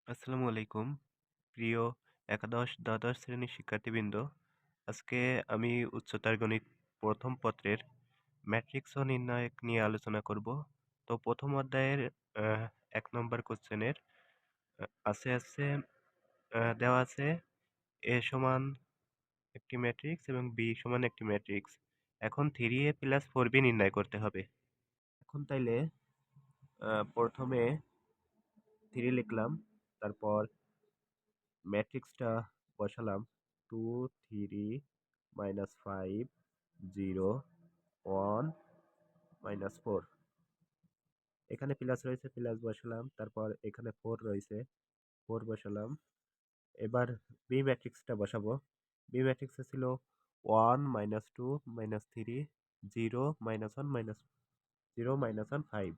আসসালামু আলাইকুম। প্রিয় একাদশ, দ্বাদশ শ্রেণীর শিক্ষার্থীবৃন্দ, আজকে আমি উচ্চতর গণিত প্রথম পত্রের ম্যাট্রিক্স ও নির্ণায়ক নিয়ে আলোচনা করব। তো প্রথম অধ্যায়ের ১ নম্বর কোশ্চেনের আছে দেওয়া আছে A সমান একটি ম্যাট্রিক্স এবং B সমান একটি ম্যাট্রিক্স। এখন 3A প্লাস 4B নির্ণয় করতে হবে। এখন তাইলে প্রথমে 3 লিখলাম, তারপর ম্যাট্রিক্সটা বসালাম 2 3 -5 0 1 -4। এখানে প্লাস রয়েছে, প্লাস বসালাম, তারপর এখানে 4 রয়েছে, 4 বসালাম। এবার বি ম্যাট্রিক্সটা বসাবো। বি ম্যাট্রিক্সে ছিল 1 -2 -3 0 -1 -0 -1 5।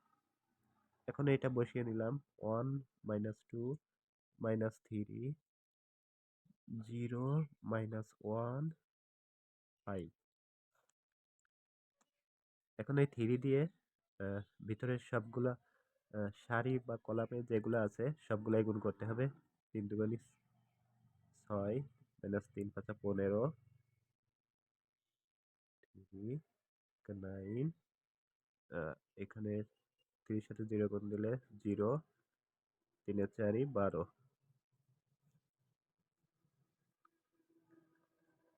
এখন এটা বসিয়ে নিলাম 1 -2 -3 0 -1 5। এখন এই 3 দিয়ে ভিতরের সবগুলা সারি বা কলামে যেগুলো আছে সবগুলাই গুণ করতে হবে। 3 দুগুণে 6 -3 5 15 3 9। এখানে 3 সাথে 0 গুণ দিলে 0, 3 এর 4 12।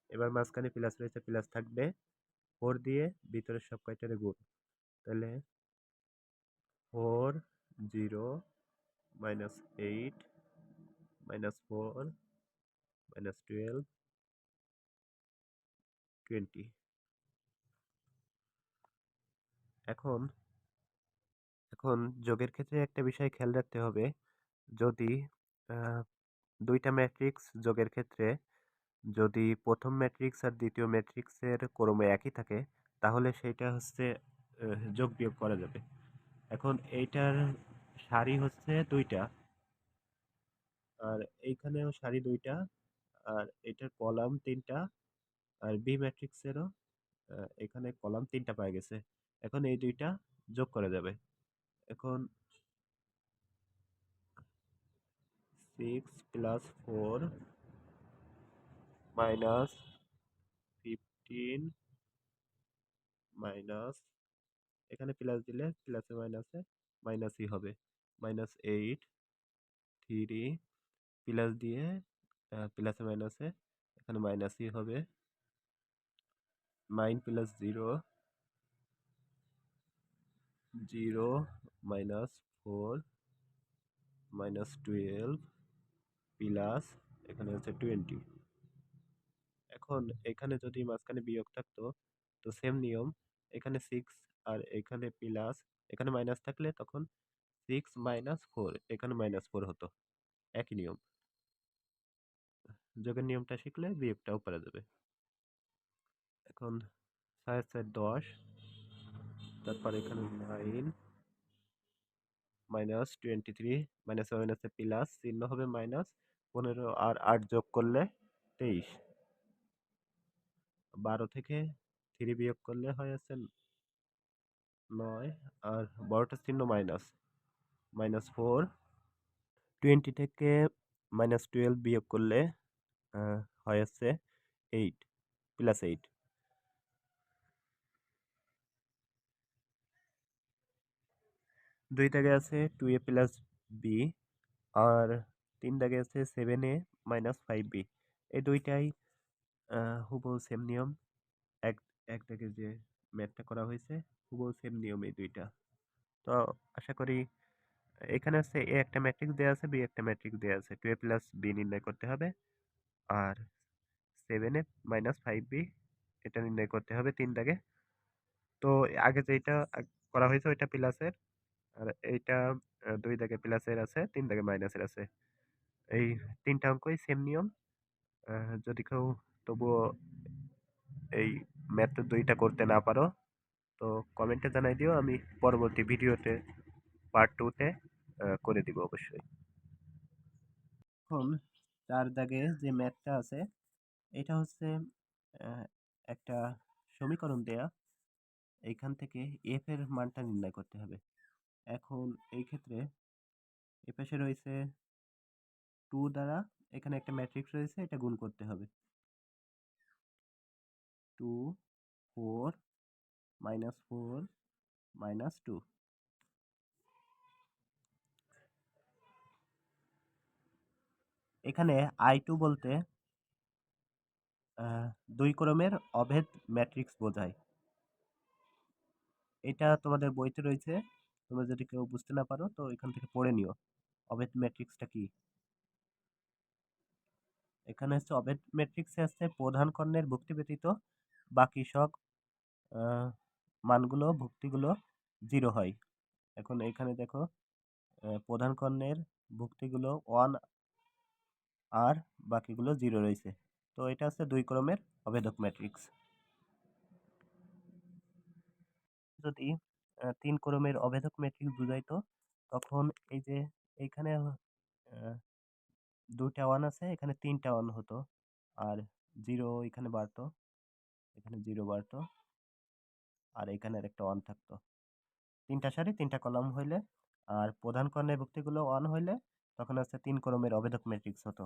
এবার মাঝখানে প্লাস রয়েছে, প্লাস থাকবে। 4 দিয়ে ভিতরের সব কয়টারে গুণ, তাহলে 4 0 -8 -4 -12 20। এখন এখন যোগের ক্ষেত্রে একটা বিষয় খেয়াল রাখতে হবে। যদি আহ, দুইটা ম্যাট্রিক্স যোগের ক্ষেত্রে যদি প্রথম ম্যাট্রিক্স আর দ্বিতীয় ম্যাট্রিক্সের ক্রমে একই থাকে, তাহলে সেটা হচ্ছে যোগ বিয়োগ করা যাবে। এখন এইটার সারি হচ্ছে দুইটা, আর এইখানেও সারি দুইটা, আর এটার কলাম তিনটা, আর বি ম্যাট্রিক্সেরও এখানে কলাম তিনটা পাওয়া গেছে। এখন এই দুইটা যোগ করা যাবে। এখন 6 + 4 -15 মাইনাস, এখানে প্লাস দিলে প্লাসে মাইনাসে মাইনাসই হবে, -8 3 প্লাস দিয়ে প্লাসে মাইনাসে এখানে মাইনাসই হবে। 9 + 0 0 -4 -12 প্লাস এখানে হচ্ছে 20। এখন এখানে যদি মাঝখানে বিয়োগ থাকতো তো সেম নিয়ম, এখানে 6 আর এখানে প্লাস, এখানে মাইনাস থাকলে তখন 6 -4 এখানে -4 হতো। একই নিয়ম, যোগের নিয়মটা শিখলে বিয়োগটাও করা যাবে। এখন 6 4 10, তারপর এখানে 9 -23 মাইনাসে মাইনাসে প্লাস চিহ্ন হবে মাইনাস, 15 আর 8 যোগ করলে 23, 12 থেকে 3 বিয়োগ করলে হয় আছে 9, আর বড়টার চিহ্ন মাইনাস, -4। 20 থেকে -12 বিয়োগ করলে হয় আছে 8 +8। দুই দাগে আছে 2a + b, আর 3 দাগে আছে 7a - 5b। এই দুইটাই হুবহু সেম নিয়ম। এক এক দাগে যে ম্যাথটা করা হয়েছে হুবহু সেম নিয়ম এই দুইটা। তো আশা করি এখানে হচ্ছে এ একটা ম্যাট্রিক্স দেওয়া আছে, বি একটা ম্যাট্রিক্স দেওয়া আছে, 2a + b নির্ণয় করতে হবে, আর 7a - 5b এটা নির্ণয় করতে হবে 3 দাগে। তো আগে যেটা করা হয়েছে ওইটা প্লাসের, আর এইটা 2 দাগে প্লাসের আছে, 3 দাগে মাইনাসের আছে। এই 3টা অঙ্কই সেম নিয়ম। যদি কেউ তবুও এই ম্যাথ 2টা করতে না পারো তো কমেন্টে জানাই দিও, আমি পরবর্তী ভিডিওতে পার্ট 2 তে করে দিব অবশ্যই। এখন 4 দাগে যে ম্যাথটা আছে এটা হচ্ছে আহ, একটা সমীকরণ দেয়া, এইখান থেকে এফ এর মানটা নির্ণয় করতে হবে। এখন এই ক্ষেত্রে এ পাশে রয়েছে 2 দ্বারা এখানে একটা ম্যাট্রিক্স রয়েছে, এটা গুণ করতে হবে। 2 4 -4 -2। এখানে I2 বলতে 2 ক্রমের অভেদ ম্যাট্রিক্স বোঝায়। এটা তোমাদের বইতে রয়েছে, তোমরা যদি কেউ বুঝতে না পারো তো এখান থেকে পড়ে নিও অভেদ ম্যাট্রিক্সটা কি। এখানে হচ্ছে অভেদ ম্যাট্রিক্সে আছে প্রধান কর্ণের ভুক্তি ব্যতীত বাকি সব মানগুলো ভুক্তিগুলো 0 হয়। এখন এখানে দেখো প্রধান কর্ণের ভুক্তিগুলো 1 আর বাকিগুলো 0 রয়েছে। তো এটা হচ্ছে 2 ক্রমের অভেদক ম্যাট্রিক্স। যদি 3 ক্রমের অভেদক ম্যাট্রিক্স বুঝাইতো তখন এই যে এইখানে 2টা 1 আছে, এখানে 3টা 1 হতো, আর 0 এখানে বাড়তো, এখানে 0 বাড়তো, আর এখানে আরেকটা 1 থাকতো। 3টা সারি 3টা কলাম হইলে আর প্রধান কর্ণের ভুক্তিগুলো 1 হইলে তখন হচ্ছে 3 ক্রমের অভেদক ম্যাট্রিক্স হতো।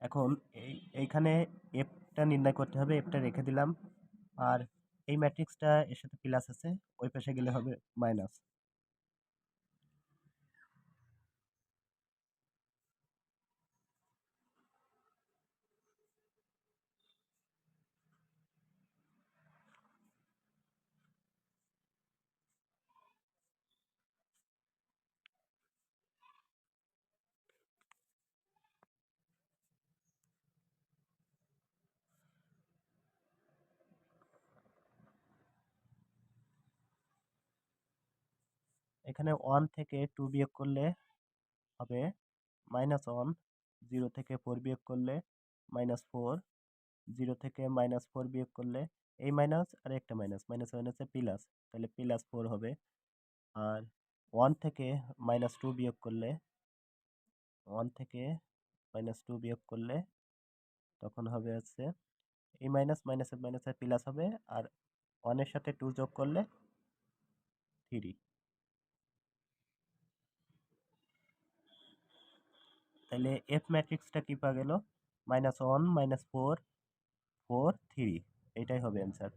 এখন এইখানে এফটা নির্ণয় করতে হবে, এফটা রেখে দিলাম। আর এই ম্যাট্রিক্সটা এর সাথে প্লাস আছে, ওই পাশে গেলে হবে মাইনাস। এখানে 1 থেকে 2 বিয়োগ করলে হবে -1, 0 থেকে 4 বিয়োগ করলে -4, 0 থেকে -4 বিয়োগ করলে এই মাইনাস আর একটা মাইনাস, মাইনাস মাইনাসে প্লাস, তাহলে +4 হবে। আর 1 থেকে -2 বিয়োগ করলে 1 থেকে -2 বিয়োগ করলে তখন হবে হচ্ছে এই মাইনাস মাইনাসে মাইনাসে প্লাস হবে, আর 1 এর সাথে 2 যোগ করলে 3। তাহলে এফ ম্যাট্রিক্সটা কি পাওয়া গেল? -1 -4 4 3, এটাই হবে অ্যান্সার।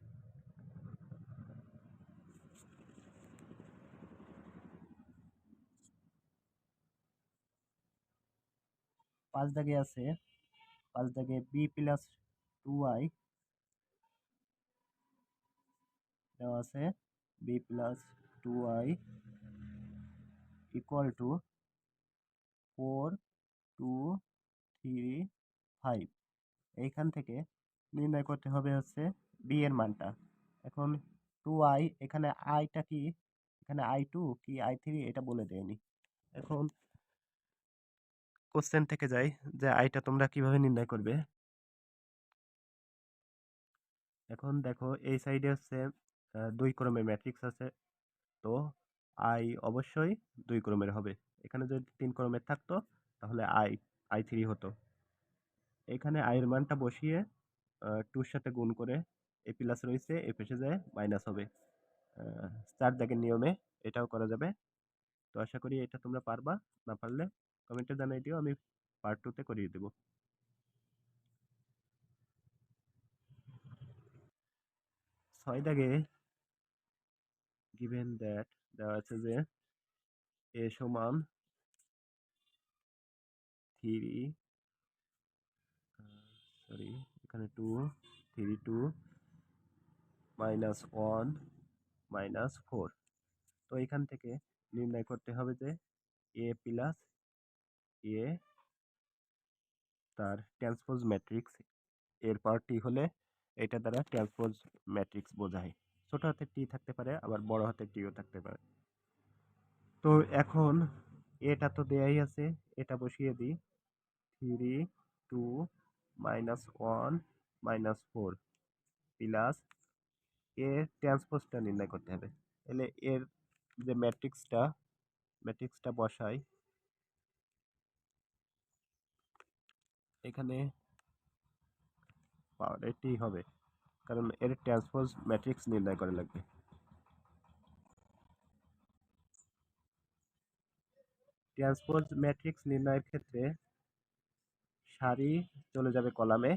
5 দাগে আছে, 5 দাগে b + 2y দেওয়া আছে, b + 2y = 4 2 3 5। এইখান থেকে নির্ণয় করতে হবে হচ্ছে b এর মানটা। এখন 2i, এখানে আইটা কি, এখানে i2 কি i3 এটা বলে দেয়নি। এখন কোশ্চেন থেকে যাই যে আইটা তোমরা কিভাবে নির্ণয় করবে। এখন দেখো এই সাইডে হচ্ছে 2 ক্রমের ম্যাট্রিক্স আছে, তো আই অবশ্যই 2 ক্রমের হবে। এখানে যদি 3 ক্রমের থাকতো তাহলে i3 হতো। এখানে i এর মানটা বসিয়ে 2 এর সাথে গুণ করে এ প্লাস রয়েছে এ পেশে যায় মাইনাস হবে। 4 দাগের নিয়মে এটাও করা যাবে। তো আশা করি এটা তোমরা পারবা, না পারলে কমেন্টে জানিয়ে দিও, আমি পার্ট 2 তে করিয়ে দেব। 6 দাগে given that দেওয়া আছে যে a সমান 3 সরি এখানে 2 3 2 -1 -4। তো এখান থেকে নির্ণয় করতে হবে যে a প্লাস a তার ট্রান্সপোজ ম্যাট্রিক্স এর পাওয়ার টি হলে এটা দ্বারা ট্রান্সপোজ ম্যাট্রিক্স বোঝায়। ছোট হাতের টি থাকতে পারে, আবার বড় হাতের টিও থাকতে পারে। তো এখন এটা তো দেয়াই আছে, এটা বসিয়ে দিই। 3 2 -1 -4 প্লাস এর ট্রান্সপোজটা নির্ণয় করতে হবে। তাহলে এর যে ম্যাট্রিক্সটা বসাই এখানে, পাওয়ার এটি হবে, কারণ এর ট্রান্সপোজ ম্যাট্রিক্স নির্ণয় করা লাগবে। ট্রান্সপোজ ম্যাট্রিক্স নির্ণয়ের ক্ষেত্রে সারি চলে যাবে কলামে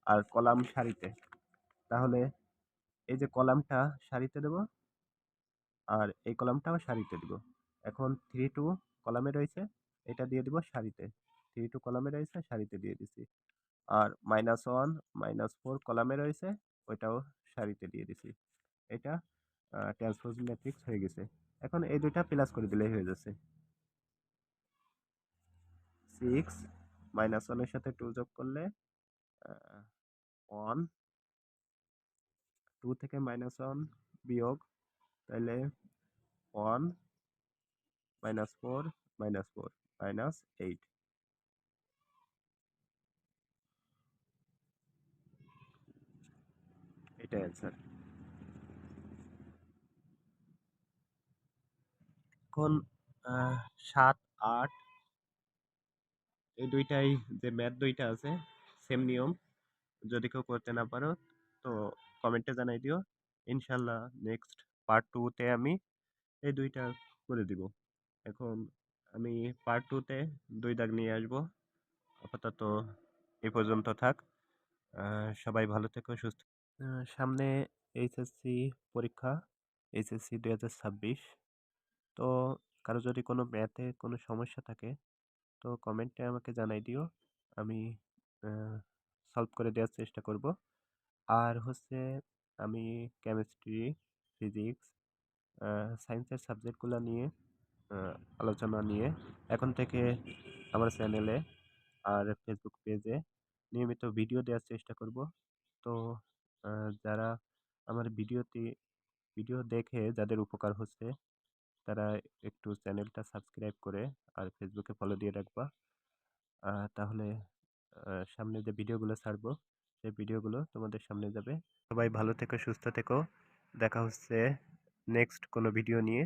আর কলাম সারিতে। তাহলে এই যে কলামটা সারিতে দেব আর এই কলামটাও সারিতে দিব। এখন 3 2 কলামে রয়েছে, এটা দিয়ে দিব সারিতে। 3 2 কলামে রয়েছে, সারিতে দিয়ে দিছি। আর -1 -4 কলামে রয়েছে, ওইটাও সারিতে দিয়ে দিছি। এটা ট্রান্সপোজ ম্যাট্রিক্স হয়ে গেছে। এখন এই দুইটা প্লাস করে দিলেই হয়ে যাচ্ছে। 6 -1 এর সাথে 2 যোগ করলে 1, 2 থেকে -1 বিয়োগ, তাহলে 1 -4 -4 -8, এটাই অ্যান্সার। এখন 7 8 এই দুইটাই যে ম্যাথ দুইটা আছে সেম নিয়ম। যদি কেউ করতে না পারো তো কমেন্টে জানাই দিও। ইনশাল্লাহ নেক্সট পার্ট 2 তে আমি এই দুইটা করে দিব। এখন আমি পার্ট 2 তে 2 দাগ নিয়ে আসব। আপাতত এই পর্যন্ত থাক। সবাই ভালো থেকো, সুস্থ। সামনে এইচএসসি পরীক্ষা, এইচএসসি 2026। তো কারো যদি কোনো ম্যাথে কোনো সমস্যা থাকে তো কমেন্টে আমাকে জানাই দিও, আমি সলভ করে দেওয়ার চেষ্টা করব। আর হচ্ছে আমি কেমিস্ট্রি, ফিজিক্স, সায়েন্সের সাবজেক্টগুলো নিয়ে আলোচনা নিয়ে এখন থেকে আমার চ্যানেলে আর ফেসবুক পেজে নিয়মিত ভিডিও দেওয়ার চেষ্টা করব। তো যারা আমার ভিডিও দেখে যাদের উপকার হচ্ছে তারা একটু চ্যানেলটা সাবস্ক্রাইব করে আর ফেসবুকে ফলো দিয়ে রাখবা। তাহলে সামনে যে ভিডিওগুলো ছাড়বো সেই ভিডিওগুলো তোমাদের সামনে যাবে। সবাই ভালো থেকো, সুস্থ থেকো। দেখা হচ্ছে নেক্সট কোনো ভিডিও নিয়ে।